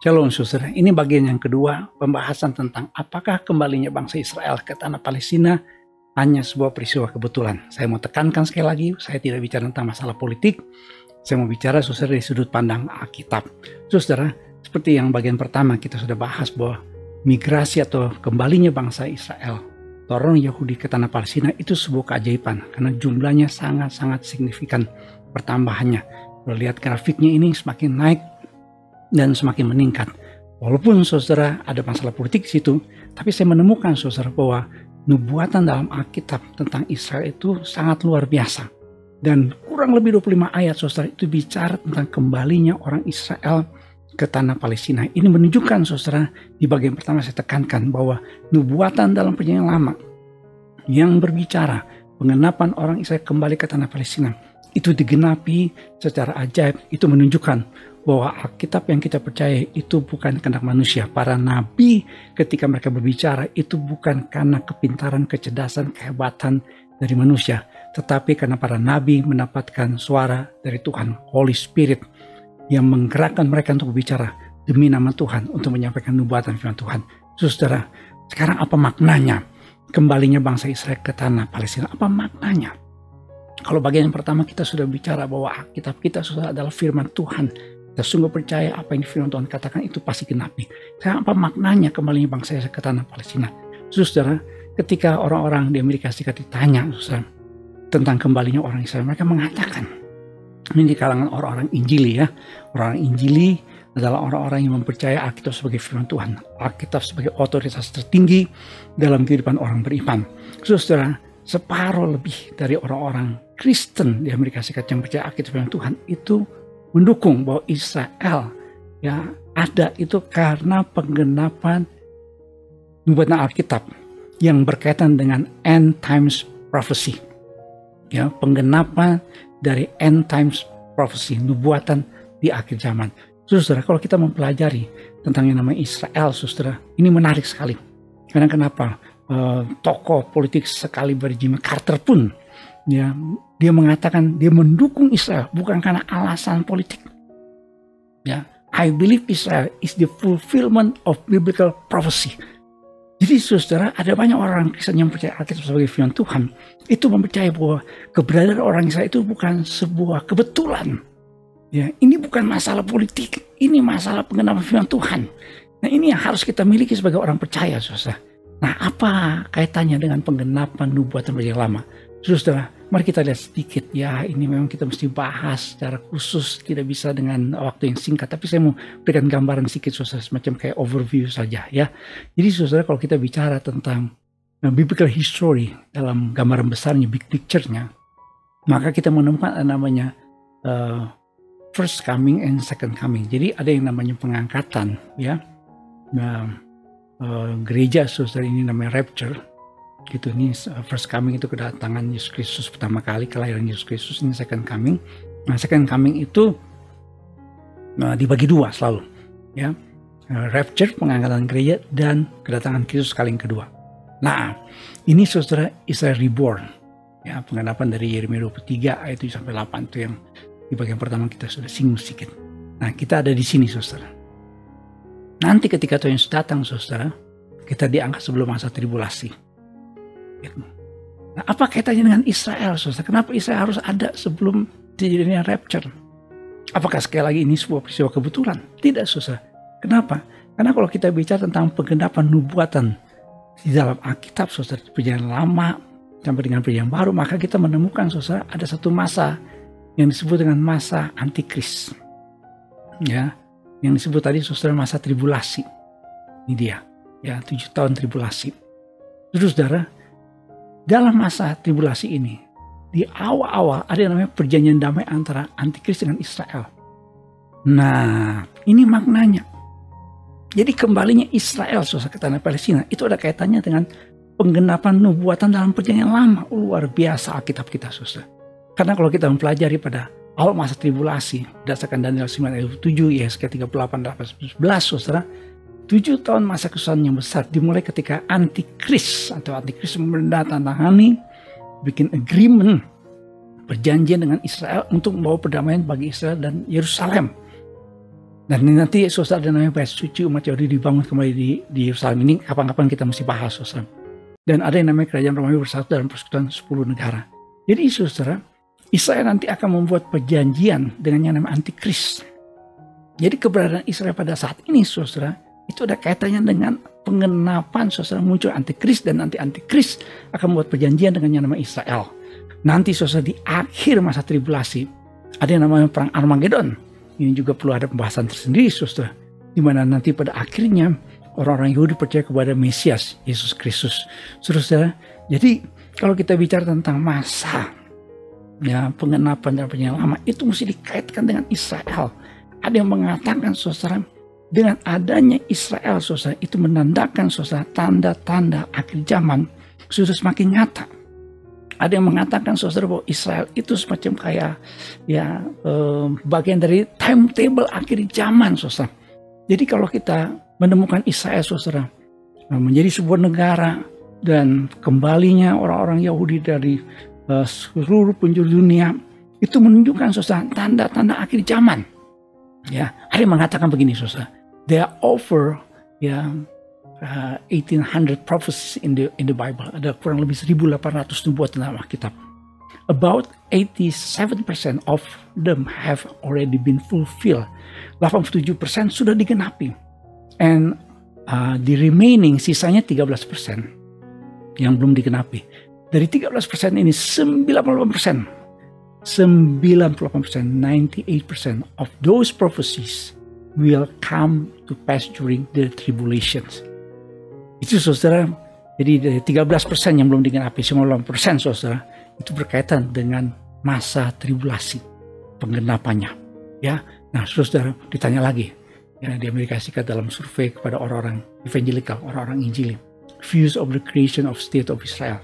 Shalom saudara, ini bagian yang kedua pembahasan tentang apakah kembalinya bangsa Israel ke tanah Palestina hanya sebuah peristiwa kebetulan. Saya mau tekankan sekali lagi, saya tidak bicara tentang masalah politik, saya mau bicara saudara dari sudut pandang Alkitab. Saudara, seperti yang bagian pertama kita sudah bahas bahwa migrasi atau kembalinya bangsa Israel atau orang Yahudi ke tanah Palestina itu sebuah keajaiban karena jumlahnya sangat-sangat signifikan pertambahannya. Kalau lihat grafiknya ini semakin naik dan semakin meningkat. Walaupun saudara ada masalah politik di situ, tapi saya menemukan saudara bahwa nubuatan dalam Alkitab tentang Israel itu sangat luar biasa. Dan kurang lebih 25 ayat saudara itu bicara tentang kembalinya orang Israel ke tanah Palestina. Ini menunjukkan saudara, di bagian pertama saya tekankan bahwa nubuatan dalam Perjanjian Lama yang berbicara pengenapan orang Israel kembali ke tanah Palestina itu digenapi secara ajaib. Itu menunjukkan bahwa Alkitab yang kita percaya itu bukan kehendak manusia. Para nabi ketika mereka berbicara itu bukan karena kepintaran, kecerdasan, kehebatan dari manusia, tetapi karena para nabi mendapatkan suara dari Tuhan, Holy Spirit, yang menggerakkan mereka untuk berbicara demi nama Tuhan, untuk menyampaikan nubuatan firman Tuhan. Saudara, sekarang apa maknanya kembalinya bangsa Israel ke tanah Palestina? Apa maknanya? Kalau bagian yang pertama kita sudah bicara bahwa Alkitab kita sudah adalah firman Tuhan. Kita sungguh percaya apa yang firman Tuhan katakan itu pasti genapi. Sekarang apa maknanya kembalinya bangsa Israel ke tanah Palestina? Saudara, ketika orang-orang di Amerika Serikat ditanya saudara, tentang kembalinya orang Israel, mereka mengatakan, ini di kalangan orang-orang Injili ya, orang Injili adalah orang-orang yang mempercaya Alkitab sebagai firman Tuhan, Alkitab sebagai otoritas tertinggi dalam kehidupan orang beriman. Saudara, separuh lebih dari orang-orang Kristen di Amerika Serikat yang percaya Alkitab firman Tuhan itu mendukung bahwa Israel ya ada itu karena penggenapan nubuatan Alkitab yang berkaitan dengan end times prophecy. Ya, penggenapan dari end times prophecy, nubuatan di akhir zaman. Saudara, kalau kita mempelajari tentang yang namanya Israel, saudara, ini menarik sekali. Karena kenapa? Tokoh politik sekali Jimmy Carter pun ya, dia mengatakan dia mendukung Israel bukan karena alasan politik. Ya, I believe Israel is the fulfillment of biblical prophecy. Jadi saudara, ada banyak orang Kristen yang percaya Alkitab sebagai firman Tuhan, itu mempercayai bahwa keberadaan orang Israel itu bukan sebuah kebetulan. Ya, ini bukan masalah politik, ini masalah penggenapan firman Tuhan. Nah, ini yang harus kita miliki sebagai orang percaya, saudara. Nah, apa kaitannya dengan penggenapan nubuatan Perjanjian Lama? Saudara, mari kita lihat sedikit ya, ini memang kita mesti bahas secara khusus, tidak bisa dengan waktu yang singkat, tapi saya mau berikan gambaran sedikit saudara, semacam kayak overview saja ya. Jadi saudara, kalau kita bicara tentang biblical history dalam gambaran besarnya, big picture-nya, maka kita menemukan namanya first coming and second coming. Jadi ada yang namanya pengangkatan ya. Gereja saudara ini namanya rapture gitu. Ini first coming itu kedatangan Yesus Kristus pertama kali, kelahiran Yesus Kristus. Ini second coming. Nah, second coming itu dibagi dua selalu ya, rapture pengangkatan gereja dan kedatangan Kristus kali yang kedua. Nah, ini saudara Israel reborn ya, penggenapan dari Yeremia 23 ayat 7 sampai 8 itu yang di bagian pertama kita sudah singgung sedikit. Nah, kita ada di sini saudara. Nanti ketika Tuhan Yesus datang saudara, kita diangkat sebelum masa tribulasi. Nah, apa kaitannya dengan Israel saudara? Kenapa Israel harus ada sebelum terjadinya rapture? Apakah sekali lagi ini sebuah peristiwa kebetulan? Tidak saudara. Kenapa? Karena kalau kita bicara tentang penggenapan nubuatan di dalam Alkitab saudara, Perjanjian Lama sampai dengan Perjanjian Baru, maka kita menemukan saudara ada satu masa yang disebut dengan masa antikris. Ya, yang disebut tadi saudara masa tribulasi. Ini dia, ya 7 tahun tribulasi. Terus saudara, dalam masa tribulasi ini, di awal-awal ada yang namanya perjanjian damai antara antikris dengan Israel. Nah, ini maknanya. Jadi kembalinya Israel saudara ke tanah Palestina itu ada kaitannya dengan penggenapan nubuatan dalam Perjanjian Lama. Luar biasa Alkitab kita saudara. Karena kalau kita mempelajari pada awal masa tribulasi, berdasarkan Daniel 9 ayat 7, YSK 38, 11, saudara, 7 tahun masa kesusahan yang besar dimulai ketika antikris menandatangani, bikin agreement, perjanjian dengan Israel untuk membawa perdamaian bagi Israel dan Yerusalem. Dan nanti saudara ada namanya bait suci umat Yahudi dibangun kembali di Yerusalem. Ini kapan-kapan kita mesti bahas saudara. Dan ada yang namanya kerajaan Romawi bersatu dalam persekutuan 10 negara. Jadi saudara, Israel nanti akan membuat perjanjian dengan yang namanya antikris. Jadi keberadaan Israel pada saat ini saudara, itu ada kaitannya dengan pengenapan saudara muncul antikris, dan nanti antikris akan membuat perjanjian dengan yang namanya Israel. Nanti saudara di akhir masa tribulasi ada yang namanya perang Armageddon. Ini juga perlu ada pembahasan tersendiri saudara. Di mana nanti pada akhirnya orang-orang Yahudi percaya kepada Mesias Yesus Kristus. Saudara, jadi kalau kita bicara tentang masa pengenapan dan perjanjian lama, itu mesti dikaitkan dengan Israel. Ada yang mengatakan saudara, dengan adanya Israel saudara, itu menandakan saudara tanda-tanda akhir zaman sudah semakin nyata. Ada yang mengatakan saudara bahwa Israel itu semacam kayak bagian dari timetable akhir zaman saudara. Jadi kalau kita menemukan Israel saudara menjadi sebuah negara, dan kembalinya orang-orang Yahudi dari seluruh penjuru dunia, itu menunjukkan saudara tanda-tanda akhir zaman. Ya, ada yang mengatakan begini saudara, there are over 1800 prophecies in the Bible. Ada kurang lebih 1800 nubuat dalam Alkitab. About 87% of them have already been fulfilled. 87% sudah digenapi. And the remaining, sisanya 13% yang belum digenapi. Dari 13% ini 98%, 98% of those prophecies will come to pass during the tribulations. Itu saudara, jadi dari 13% yang belum digenapi, 98% saudara, itu berkaitan dengan masa tribulasi, penggenapannya. Ya, nah saudara ditanya lagi, ya, di Amerika Serikat dalam survei kepada orang-orang evangelical, orang-orang Injili, views of the creation of state of Israel.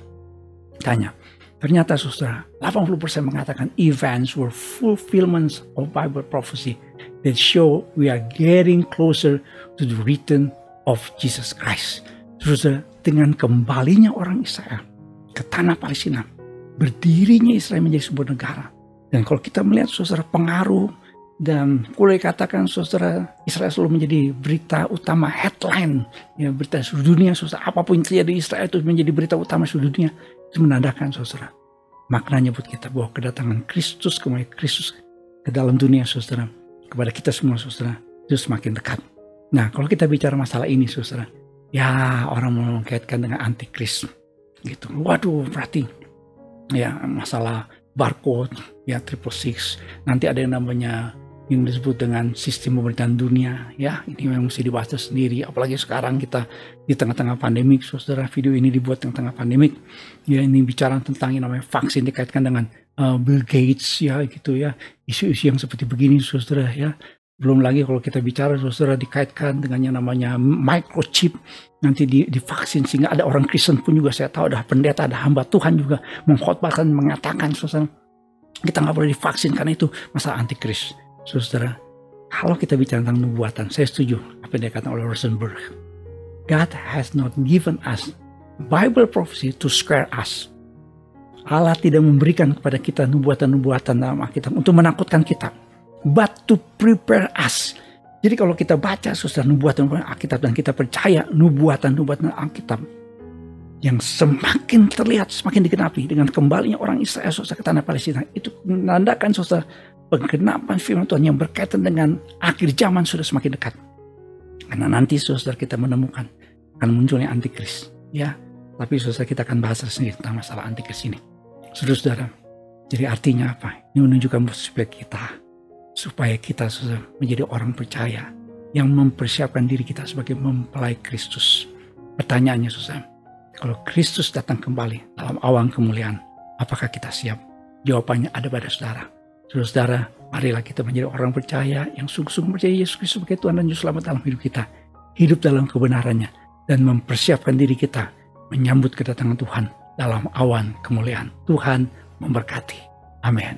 Tanya, ternyata saudara, 80% mengatakan events were fulfillments of Bible prophecy that show we are getting closer to the return of Jesus Christ. Saudara, dengan kembalinya orang Israel ke tanah Palestina, berdirinya Israel menjadi sebuah negara. Dan kalau kita melihat saudara pengaruh, dan boleh katakan saudara, Israel selalu menjadi berita utama, headline, ya, berita seluruh dunia saudara. Apapun yang terjadi di Israel itu menjadi berita utama seluruh dunia. Itu menandakan saudara, maknanya buat kita bahwa kedatangan Kristus, kembali Kristus ke dalam dunia saudara, kepada kita semua saudara, itu semakin dekat. Nah, kalau kita bicara masalah ini saudara, ya orang mengkaitkan dengan antikris gitu. Waduh, berarti ya masalah barcode, ya 666, nanti ada yang namanya yang disebut dengan sistem pemerintahan dunia, ya ini memang mesti dibahas sendiri. Apalagi sekarang kita di tengah-tengah pandemik, saudara, video ini dibuat di tengah pandemik, ya ini bicara tentang yang namanya vaksin dikaitkan dengan Bill Gates, ya gitu ya, isu-isu yang seperti begini saudara, ya. Belum lagi kalau kita bicara saudara dikaitkan dengan yang namanya microchip, nanti divaksin, sehingga ada orang Kristen pun juga saya tahu, ada pendeta, ada hamba Tuhan juga mengkhotbahkan, mengatakan saudara, kita nggak boleh divaksin karena itu masalah antikris. Saudara, kalau kita bicara tentang nubuatan, saya setuju apa yang dikatakan oleh Rosenberg. God has not given us Bible prophecy to scare us. Allah tidak memberikan kepada kita nubuatan-nubuatan dalam Alkitab untuk menakutkan kita, but to prepare us. Jadi kalau kita baca saudara nubuatan-nubuatan Alkitab dan kita percaya nubuatan-nubuatan Alkitab yang semakin terlihat, semakin digenapi dengan kembalinya orang Israel saudara ke tanah Palestina, itu menandakan saudara penggenapan firman Tuhan yang berkaitan dengan akhir zaman sudah semakin dekat. Karena nanti saudara kita menemukan akan munculnya antikris, ya. Tapi saudara kita akan bahas sendiri tentang masalah antikris ini. Saudara, jadi artinya apa? Ini menunjukkan supaya kita saudara menjadi orang percaya yang mempersiapkan diri kita sebagai mempelai Kristus. Pertanyaannya saudara, kalau Kristus datang kembali dalam awan kemuliaan, apakah kita siap? Jawabannya ada pada saudara. Saudara, marilah kita menjadi orang percaya yang sungguh-sungguh percaya Yesus Kristus sebagai Tuhan dan Juru Selamat dalam hidup kita. Hidup dalam kebenarannya dan mempersiapkan diri kita menyambut kedatangan Tuhan dalam awan kemuliaan. Tuhan memberkati. Amin.